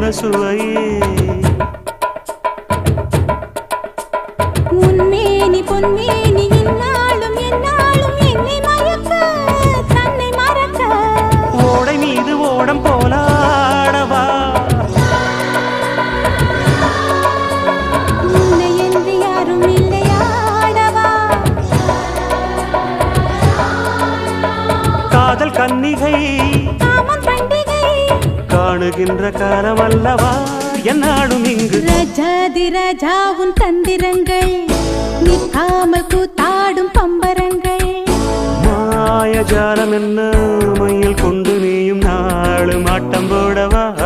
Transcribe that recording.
என்ன சுவையே உன்மேனி பொன்மேனி இந்நாளும் எந்நாளும் என்னை மயக்க தன்னை மறக்க ஓடை மீது ஓடம் போலாடவா உன்னை என்று யாரும் இல்லையாடவா காதல் கன்னிகை காமம் பண்டிகை காணுகின்ற காலம் அல்லவா என்னாடும் இங்கு ரஜாதி ராஜாவும் தந்திரங்கள் நிற்காமல் கூத்தாடும் பம்பரங்கள் மாயஜாலம் என்ன மையில் கொண்டு நீயும் நாளும் ஆட்டம் போடவா